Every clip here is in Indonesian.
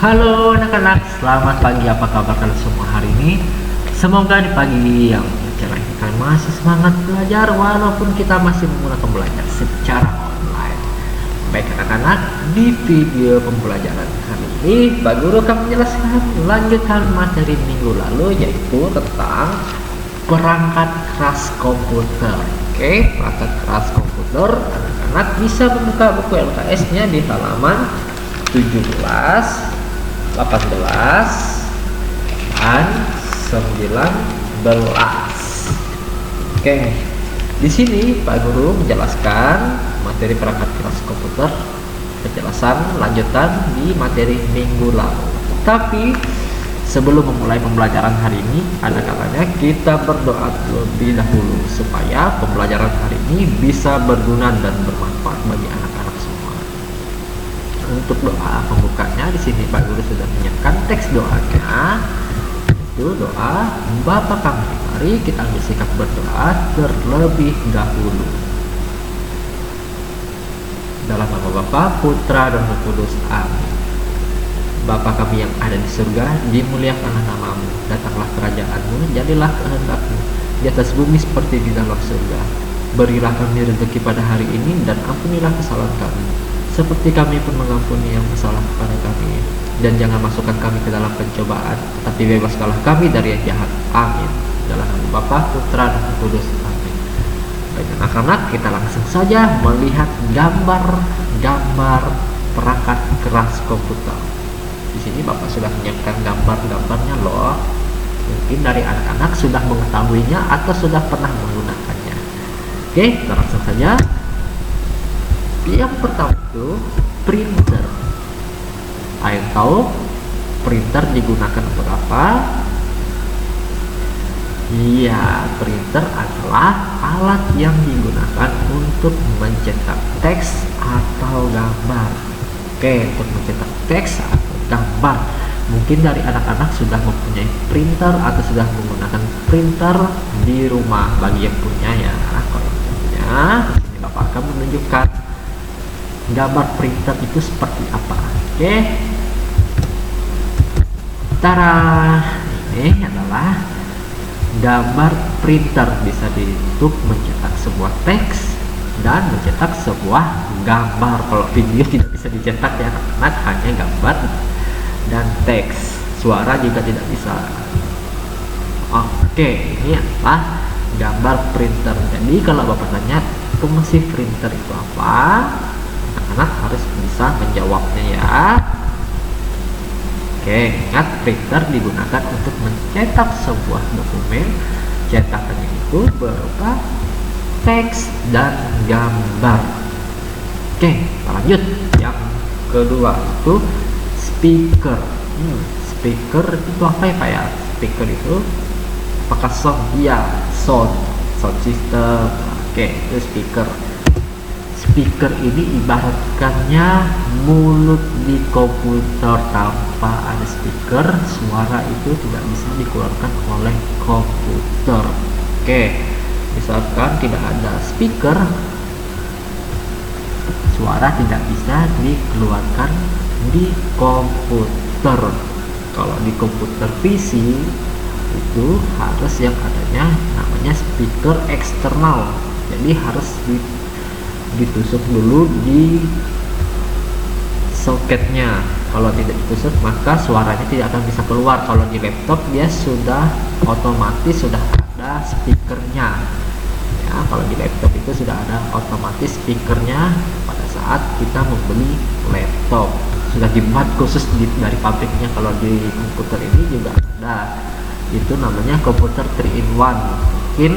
Halo anak-anak, selamat pagi. Apa kabar kalian semua hari ini? Semoga di pagi yang cerah ini kalian masih semangat belajar walaupun kita masih menggunakan belajar secara online. Baik anak-anak, di video pembelajaran hari ini Pak Guru akan menjelaskan lanjutan materi minggu lalu, yaitu tentang perangkat keras komputer. Oke, perangkat keras komputer. Anak-anak bisa membuka buku LKS-nya di halaman 17, 18 dan 19. Oke, di sini Pak Guru menjelaskan materi perangkat keras komputer, penjelasan lanjutan di materi minggu lalu. Tapi sebelum memulai pembelajaran hari ini, anak-anaknya kita berdoa terlebih dahulu supaya pembelajaran hari ini bisa berguna dan bermanfaat bagi anak-anak semua. Untuk doa pembukanya di sini Pak Guru sudah menyiapkan teks doanya. Itu doa Bapa kami. Mari kita ambil sikap berdoa terlebih dahulu. Dalam nama Bapa, Putra dan Roh Kudus. Amin. Bapa kami yang ada di surga, dimuliakanlah namamu. Datanglah kerajaanmu, jadilah kehendakmu di atas bumi seperti di dalam surga. Berilah kami rezeki pada hari ini dan ampunilah kesalahan kami, seperti kami pun mengampuni yang bersalah kepada kami. Dan jangan masukkan kami ke dalam pencobaan, tetapi bebaskanlah kami dari yang jahat. Amin. Dalam nama Bapa, Putra, dan Roh Kudus. Amin. Baik anak-anak, kita langsung saja melihat gambar perangkat keras komputer. Di sini Bapak sudah menyiapkan gambar-gambarnya loh. Mungkin dari anak-anak sudah mengetahuinya atau sudah pernah menggunakannya. Oke, kita langsung saja. Yang pertama itu printer. Ayo tahu printer digunakan untuk apa? Iya, printer adalah alat yang digunakan untuk mencetak teks atau gambar. Oke, untuk mencetak teks atau gambar. Mungkin dari anak-anak sudah mempunyai printer atau sudah menggunakan printer di rumah. Bagi yang punya ya, kalau yang punya, ini Bapak akan menunjukkan gambar printer itu seperti apa. Oke, tara, ini adalah gambar printer. Bisa untuk mencetak sebuah teks dan mencetak sebuah gambar. Kalau video tidak bisa dicetak ya anak-anak, hanya gambar dan teks. Suara juga tidak bisa. Oke, ini adalah gambar printer. Jadi kalau Bapak tanya fungsi printer itu apa, anak-anak harus bisa menjawabnya ya. Oke, ingat printer digunakan untuk mencetak sebuah dokumen. Cetakannya itu berupa teks dan gambar. Oke, kita lanjut. Yang kedua itu speaker. Speaker itu apa ya Pak ya? Speaker itu apakah sound? Iya, sound system. Oke, itu speaker. Speaker ini ibaratkannya mulut di komputer. Tanpa ada speaker, suara itu tidak bisa dikeluarkan oleh komputer. Oke, misalkan tidak ada speaker, suara tidak bisa dikeluarkan di komputer. Kalau di komputer PC itu harus yang adanya namanya speaker eksternal. Jadi harus ditusuk dulu di soketnya. Kalau tidak ditusuk maka suaranya tidak akan bisa keluar. Kalau di laptop dia sudah otomatis sudah ada speakernya ya. Kalau di laptop itu sudah ada otomatis speakernya pada saat kita membeli laptop, sudah dibuat khusus dari pabriknya. Kalau di komputer ini juga ada, itu namanya komputer 3-in-1. Mungkin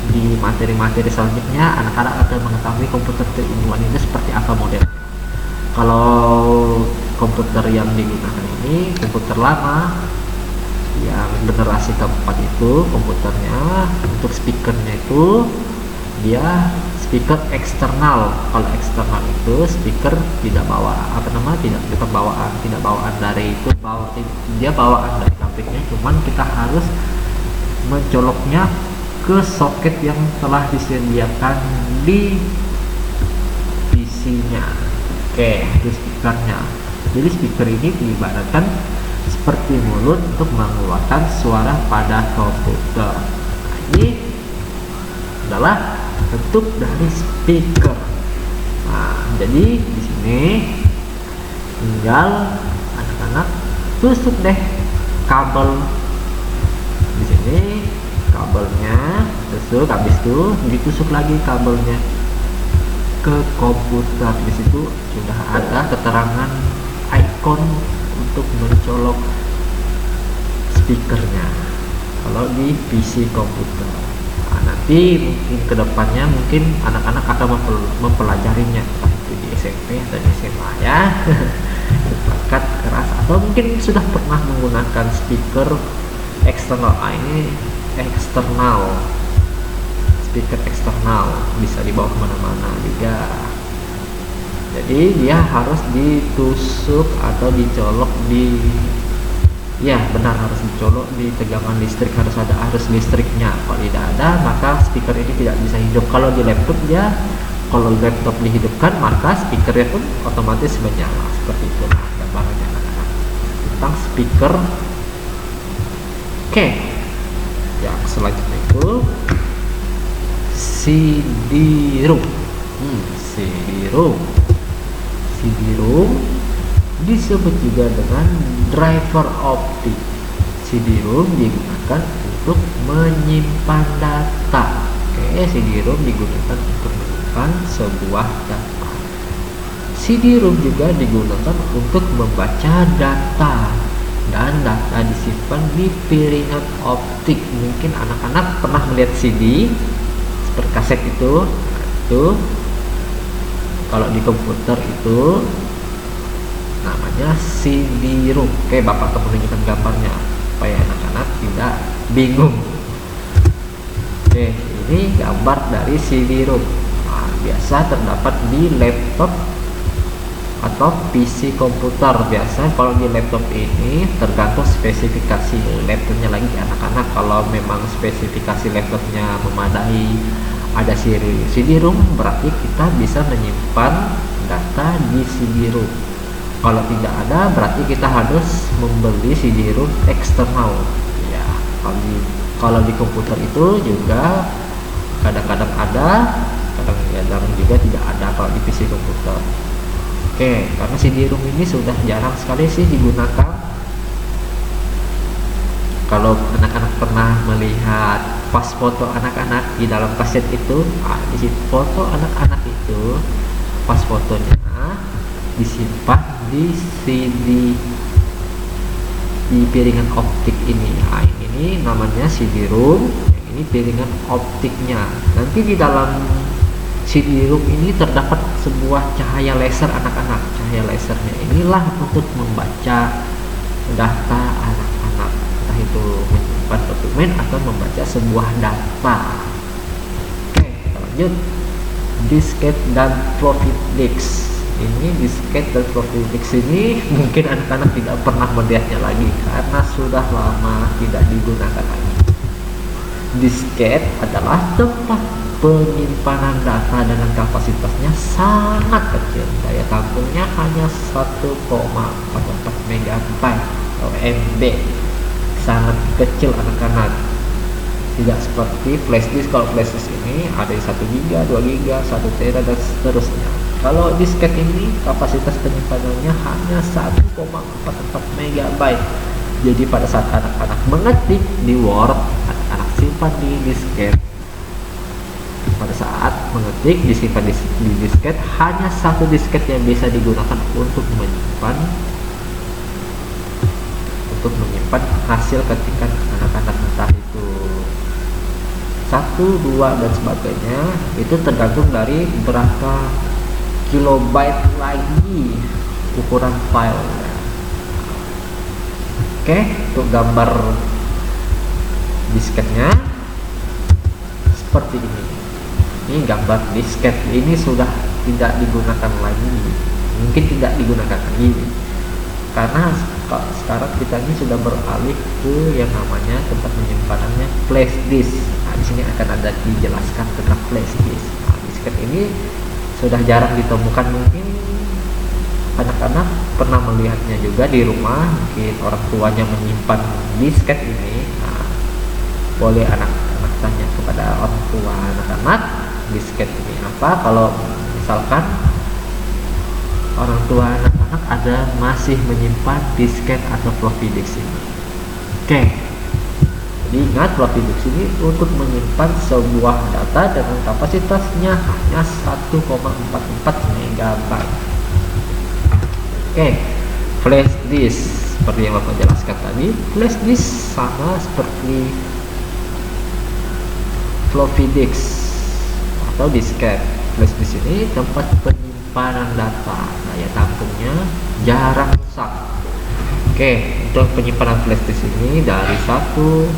di materi-materi selanjutnya anak-anak akan mengetahui komputer 3-in-1 ini seperti apa modelnya. Kalau komputer yang digunakan ini komputer lama yang generasi keempat, itu komputernya untuk speakernya itu dia speaker eksternal. Kalau eksternal itu speaker tidak bawaan dari itu, dia bawaan dari pabriknya, cuman kita harus mencoloknya ke soket yang telah disediakan di PC-nya. Oke, itu speakernya. Jadi speaker ini diibaratkan seperti mulut untuk mengeluarkan suara pada komputer. Nah, ini adalah bentuk dari speaker. Nah, jadi di sini tinggal anak-anak tusuk deh kabel di sini, kabelnya tusuk, habis itu ditusuk lagi kabelnya ke komputer. Di situ sudah ada keterangan icon untuk mencolok speakernya kalau di PC komputer. Nah, nanti mungkin kedepannya mungkin anak-anak akan mempelajarinya, entah itu di SMP atau di SMA ya. Perangkat keras, atau mungkin sudah pernah menggunakan speaker eksternal. Ini eksternal, speaker eksternal bisa dibawa kemana-mana juga. Jadi dia harus ditusuk atau dicolok di, ya benar, harus dicolok di tegangan listrik, harus ada arus listriknya. Kalau tidak ada maka speaker ini tidak bisa hidup. Kalau di laptop dia, kalau laptop dihidupkan maka speakernya pun otomatis menyala. Seperti itu gambarannya anak-anak tentang speaker. Oke, yang selanjutnya itu CD-ROM. CD-ROM disebut juga dengan driver optik. CD-ROM digunakan untuk menyimpan data. Oke, CD-ROM digunakan untuk menyimpan sebuah data. CD-ROM juga digunakan untuk membaca data, dan data disimpan di piringan optik. Mungkin anak-anak pernah melihat CD seperti kaset itu. Itu kalau di komputer itu namanya CD-ROM. Oke, Bapak akan menunjukkan gambarnya supaya anak-anak tidak bingung. Oke, ini gambar dari CD-ROM. Nah, biasa terdapat di laptop atau PC komputer. Biasa kalau di laptop ini tergantung spesifikasi laptopnya lagi anak-anak. Kalau memang spesifikasi laptopnya memadai, ada CD-ROM, berarti kita bisa menyimpan data di CD-ROM. Kalau tidak ada, berarti kita harus membeli CD-ROM eksternal. Ya, kalau di komputer itu juga kadang-kadang ada, kadang-kadang juga tidak ada kalau di PC komputer. Oke, karena CD-ROM ini sudah jarang sekali sih digunakan. Kalau anak-anak pernah melihat pas foto anak-anak di dalam kaset itu, di situ foto anak-anak itu pas fotonya disimpan di CD, di piringan optik ini. Ini namanya CD-ROM, ini piringan optiknya. Nanti di dalam CD-ROM ini terdapat sebuah cahaya laser anak-anak. Cahaya lasernya inilah untuk membaca data anak-anak, entah itu menyimpan dokumen atau membaca sebuah data. Oke, kita lanjut. Disket dan floppy disk. Ini disket dan floppy disk ini mungkin anak-anak tidak pernah melihatnya lagi karena sudah lama tidak digunakan lagi. Disket adalah tempat penyimpanan data dengan kapasitasnya sangat kecil. Daya tampungnya hanya 1,44 MB atau MB. Sangat kecil anak-anak. Tidak seperti flash disk. Kalau flash disk ini ada 1 GB, 2 GB, 1 TB dan seterusnya. Kalau disket ini kapasitas penyimpanannya hanya 1,44 MB. Jadi pada saat anak-anak mengetik di Word, anak-anak simpan di disket. Pada saat mengetik disimpan di disket, hanya satu disket yang bisa digunakan untuk menyimpan hasil ketikan anak-anak, entah itu 1, 2 dan sebagainya. Itu tergantung dari berapa kilobyte lagi ukuran file. Oke, untuk gambar disketnya seperti ini. Ini gambar disket, ini sudah tidak digunakan lagi, mungkin tidak digunakan lagi karena sekarang kita ini sudah beralih ke yang namanya tempat penyimpanannya flash disk. Nah, di sini akan ada dijelaskan tentang flash disk. Nah, disket ini sudah jarang ditemukan, mungkin anak-anak pernah melihatnya juga di rumah, mungkin orang tuanya menyimpan disket ini. Nah, boleh anak-anak tanya kepada orang tua anak-anak, disket ini apa. Kalau misalkan orang tua anak-anak ada masih menyimpan disket atau floppy disk ini. Oke, jadi ingat, floppy disk ini untuk menyimpan sebuah data dengan kapasitasnya hanya 1,44 MB. Oke, flash disk seperti yang Bapak jelaskan tadi, flash disk sama seperti floppy disk atau disket. Flash disk ini tempat penyimpanan data, daya tampungnya jarang rusak. Oke, untuk penyimpanan flash disk ini dari 1,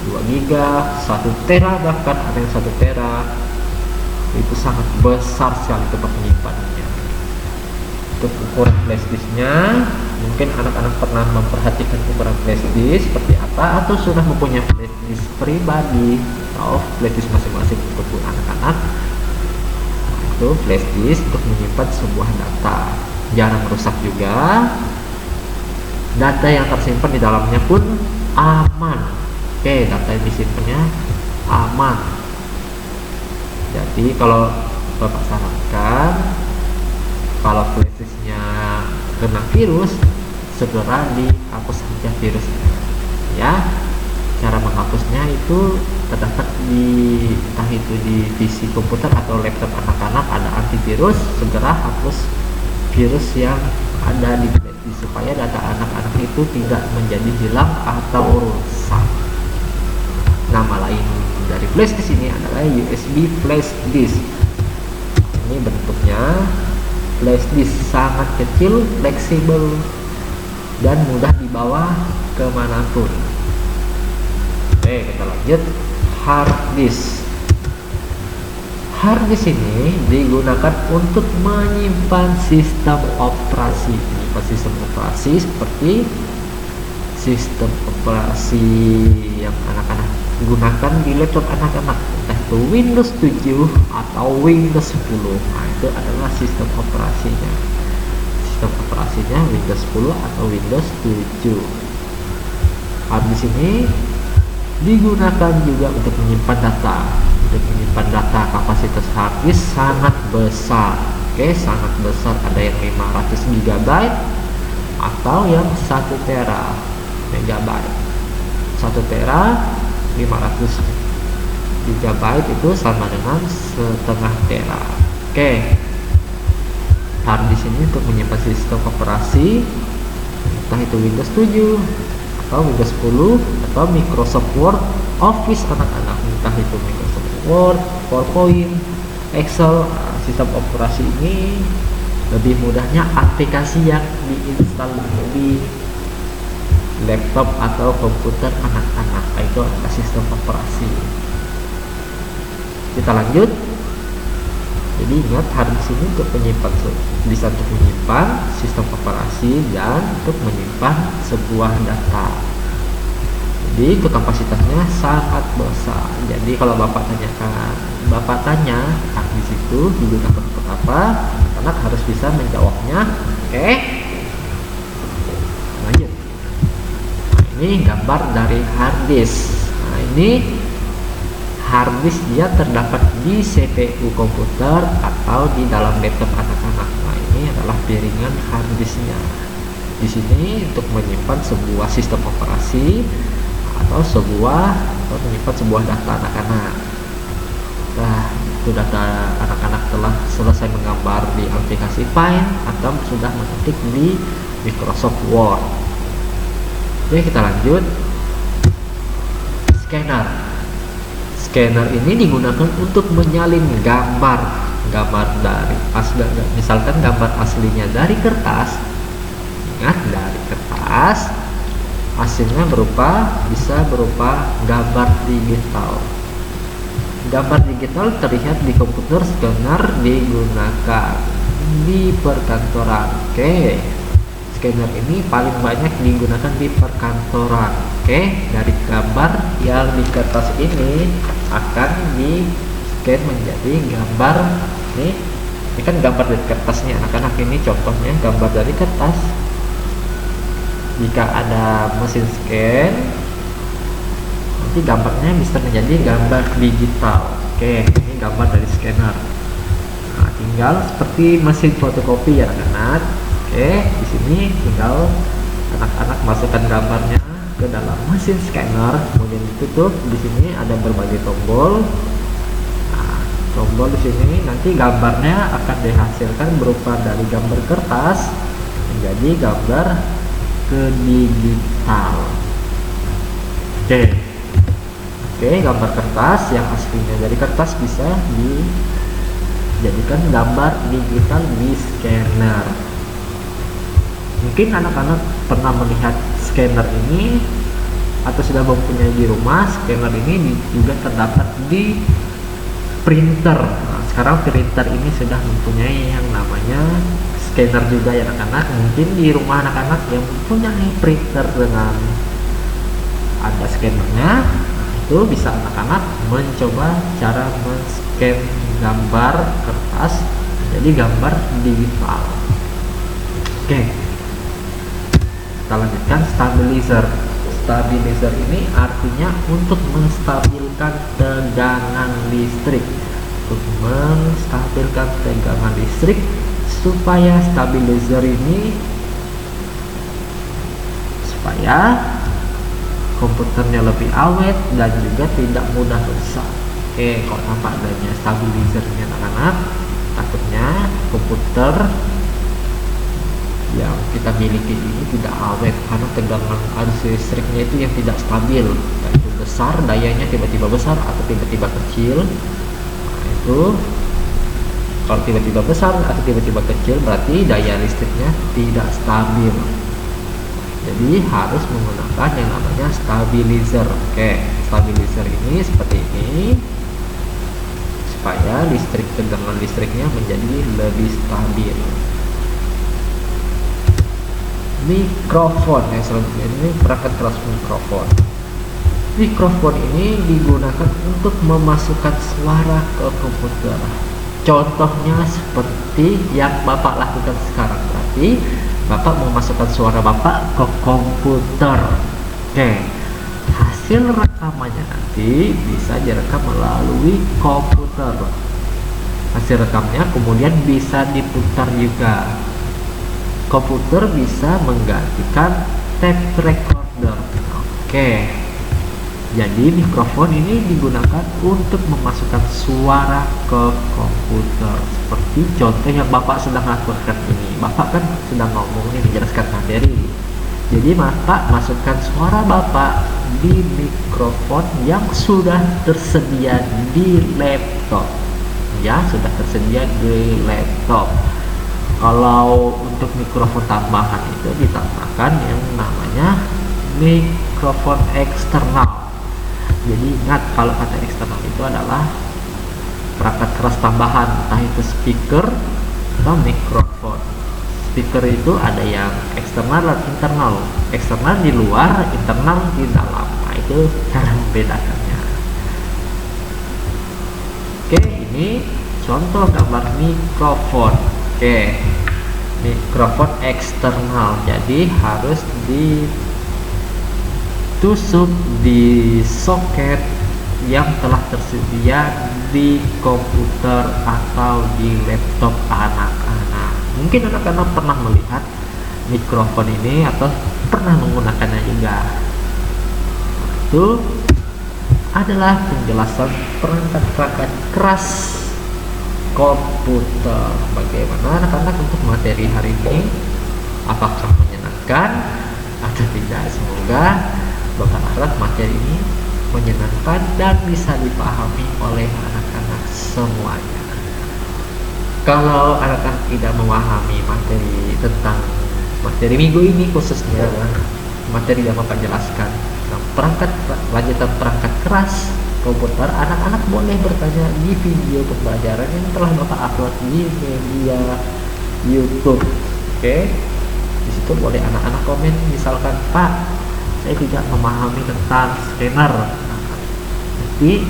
2 giga, 1 tera, bahkan ada yang 1 tera. Itu sangat besar sekali tempat penyimpanannya. Untuk ukuran flash disknya, mungkin anak-anak pernah memperhatikan ukuran flash disk seperti apa, atau sudah mempunyai flash disk pribadi atau flash disk masing-masing untuk anak-anak. Itu flash disk untuk menyimpan sebuah data, jarang rusak juga. Data yang tersimpan di dalamnya pun aman. Oke, data yang disimpannya aman. Jadi kalau Bapak sarankan, kalau flash disknya kena virus, segera dihapus saja virusnya. Ya, cara menghapusnya itu terdapat di entah itu di PC komputer atau laptop anak-anak ada antivirus. Segera hapus virus yang ada di flash disk supaya data anak-anak itu tidak menjadi hilang atau rusak. Nama lain dari flash disk ini adalah USB flash disk. Ini bentuknya flash disk sangat kecil, fleksibel, dan mudah dibawa kemanapun. Oke, kita lanjut. Hard disk. Hard disk ini digunakan untuk menyimpan sistem operasi. Menyimpan sistem operasi seperti sistem operasi yang anak-anak gunakan di laptop anak-anak, entah itu Windows 7 atau Windows 10. Nah, itu adalah sistem operasinya. Sistem operasinya Windows 10 atau Windows 7. Hard disk ini digunakan juga untuk menyimpan data. Untuk menyimpan data, kapasitas hard disk sangat besar. Oke, sangat besar. Ada yang 500 GB atau yang 1 tera megabyte. 1 tera 500 GB itu sama dengan setengah tera. Oke, hard disk ini untuk menyimpan sistem operasi, entah itu Windows 7 atau Windows 10 atau Microsoft Word, Office anak-anak, entah itu Microsoft Word, PowerPoint, Excel. Sistem operasi ini lebih mudahnya aplikasi yang diinstal di laptop atau komputer anak-anak, itu adalah sistem operasi. Kita lanjut. Jadi ingat, hard disk ini untuk menyimpan, bisa untuk menyimpan sistem operasi dan untuk menyimpan sebuah data. Jadi itu kapasitasnya sangat besar. Jadi kalau Bapak tanya hard disk itu digunakan untuk apa, anak harus bisa menjawabnya. Oke, lanjut. Ini gambar dari hard disk. Nah, ini hard disk dia terdapat di CPU komputer atau di dalam laptop anak-anak. Nah, ini adalah piringan hard disknya. Di sini untuk menyimpan sebuah sistem operasi atau menyimpan sebuah data anak-anak. Nah, itu data anak-anak telah selesai menggambar di aplikasi Paint atau sudah mengetik di Microsoft Word. Oke, kita lanjut. Scanner. Scanner ini digunakan untuk menyalin gambar dari misalkan gambar aslinya dari kertas. Ingat, dari kertas, hasilnya bisa berupa gambar digital. Gambar digital terlihat di komputer. Scanner digunakan di perkantoran. Oke, scanner ini paling banyak digunakan di perkantoran. Oke, dari gambar yang di kertas ini akan di scan menjadi gambar nih Ini kan gambar dari kertas nih anak-anak, ini contohnya gambar dari kertas. Jika ada mesin scan, nanti gambarnya bisa menjadi gambar digital. Oke, ini gambar dari scanner. Nah, tinggal seperti mesin fotokopi ya anak-anak. Oke, di sini tinggal anak-anak masukkan gambarnya ke dalam mesin scanner, kemudian ditutup. Di sini ada berbagai tombol. Nah, tombol di sini nanti gambarnya akan dihasilkan berupa dari gambar kertas menjadi gambar ke digital. Oke, gambar kertas yang aslinya dari kertas bisa dijadikan gambar digital di scanner. Mungkin anak-anak pernah melihat scanner ini atau sudah mempunyai di rumah. Scanner ini juga terdapat di printer. Nah, sekarang printer ini sudah mempunyai yang namanya scanner juga ya anak-anak. Mungkin di rumah anak-anak yang mempunyai printer dengan ada scannernya, itu bisa anak-anak mencoba cara men-scan gambar kertas jadi gambar digital. Oke, kita lanjutkan stabilizer. Stabilizer ini artinya untuk menstabilkan tegangan listrik. Untuk menstabilkan tegangan listrik supaya stabilizer ini komputernya lebih awet dan juga tidak mudah rusak. Oke, kalau tanpa adanya stabilizernya anak-anak, takutnya komputer yang kita miliki ini tidak awet karena tegangan arus listriknya itu yang tidak stabil, yaitu besar, dayanya tiba-tiba besar atau tiba-tiba kecil. Nah, itu kalau tiba-tiba besar atau tiba-tiba kecil berarti daya listriknya tidak stabil. Jadi harus menggunakan yang namanya stabilizer. Oke, stabilizer ini seperti ini supaya tegangan listriknya menjadi lebih stabil. Mikrofon yang selanjutnya ini perangkat keras mikrofon. Mikrofon ini digunakan untuk memasukkan suara ke komputer. Contohnya seperti yang Bapak lakukan sekarang, berarti Bapak memasukkan suara Bapak ke komputer. Oke, hasil rekamannya nanti bisa direkam melalui komputer. Hasil rekamnya kemudian bisa diputar juga. Komputer bisa menggantikan tape recorder. Oke, jadi mikrofon ini digunakan untuk memasukkan suara ke komputer. Seperti contoh yang Bapak sedang lakukan ini. Bapak kan sedang ngomong nih, menjelaskan materi. Jadi Bapak masukkan suara Bapak di mikrofon yang sudah tersedia di laptop. Ya, sudah tersedia di laptop. Kalau untuk mikrofon tambahan itu ditambahkan yang namanya mikrofon eksternal. Jadi ingat, kalau kata eksternal itu adalah perangkat keras tambahan, entah itu speaker atau mikrofon. Speaker itu ada yang eksternal dan internal. Eksternal di luar, internal di dalam. Nah, itu cara membedakannya. Oke, ini contoh gambar mikrofon. Oke, mikrofon eksternal, jadi harus ditusuk di soket yang telah tersedia di komputer atau di laptop anak-anak. Mungkin anak-anak pernah melihat mikrofon ini atau pernah menggunakannya juga. Itu adalah penjelasan perangkat-perangkat keras komputer. Bagaimana anak-anak untuk materi hari ini? Apakah menyenangkan atau tidak? Semoga Bapak harap materi ini menyenangkan dan bisa dipahami oleh anak-anak semuanya. Kalau anak-anak tidak memahami materi tentang materi minggu ini, khususnya materi yang Bapak jelaskan tentang lanjutan perangkat keras komputer, anak-anak boleh bertanya di video pembelajaran yang telah Bapak upload di media YouTube. Oke, di situ boleh anak-anak komen, misalkan, Pak, saya tidak memahami tentang scanner. Nanti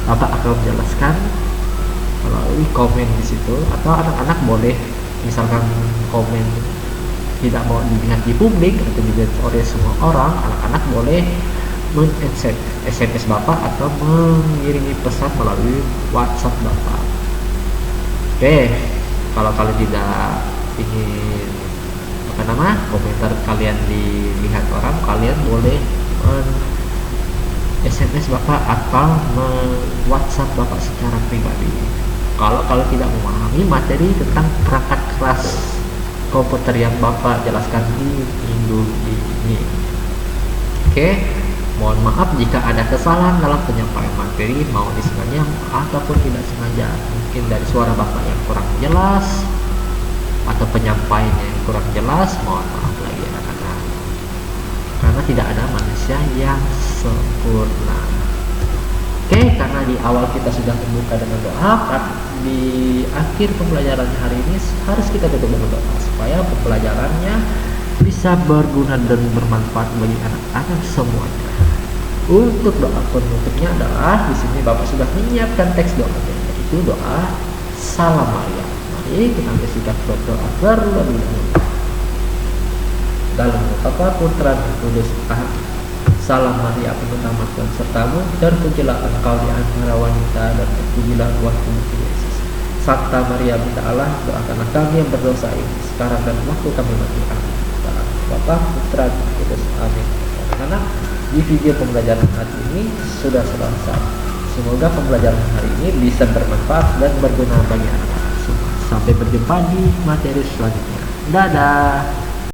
Bapak akan menjelaskan melalui komen di situ, atau anak-anak boleh misalkan komen tidak mau dilihat di publik atau dilihat oleh semua orang, anak-anak boleh SMS Bapak atau mengirimi pesan melalui WhatsApp Bapak. Oke, kalau kalian tidak ingin komentar kalian dilihat orang, kalian boleh SMS Bapak atau WhatsApp Bapak secara pribadi. Kalau tidak memahami materi tentang perangkat keras komputer yang Bapak jelaskan di minggu ini. Oke, mohon maaf jika ada kesalahan dalam penyampaian materi, mau disengaja ataupun tidak sengaja. Mungkin dari suara Bapak yang kurang jelas atau penyampaiannya yang kurang jelas, mohon maaf lagi anak-anak. Karena tidak ada manusia yang sempurna. Oke, karena di awal kita sudah membuka dengan doa, di akhir pembelajaran hari ini harus kita tutup dengan doa supaya pembelajarannya bisa berguna dan bermanfaat bagi anak-anak semuanya. Untuk doa penutupnya adalah di sini Bapak sudah menyiapkan teks doanya, yaitu doa Salam Maria. Mari kita bersikap berdoa terlebih dahulu. Dalam nama Bapa, Putra, dan Kudus. Amin. Salam Maria, penuh rahmat Tuhan sertamu, terpujilah engkau di antara wanita, dan terpujilah buah tubuhmu Yesus. Santa Maria, Bunda Allah, doakanlah kami yang berdosa ini sekarang dan waktu kami mati. Amin. Dalam nama Bapa, Putra, dan Kudus. Amin. Anak-anak, di video pembelajaran hari ini sudah selesai. Semoga pembelajaran hari ini bisa bermanfaat dan berguna bagi anak-anak semua. Sampai berjumpa di materi selanjutnya. Dadah.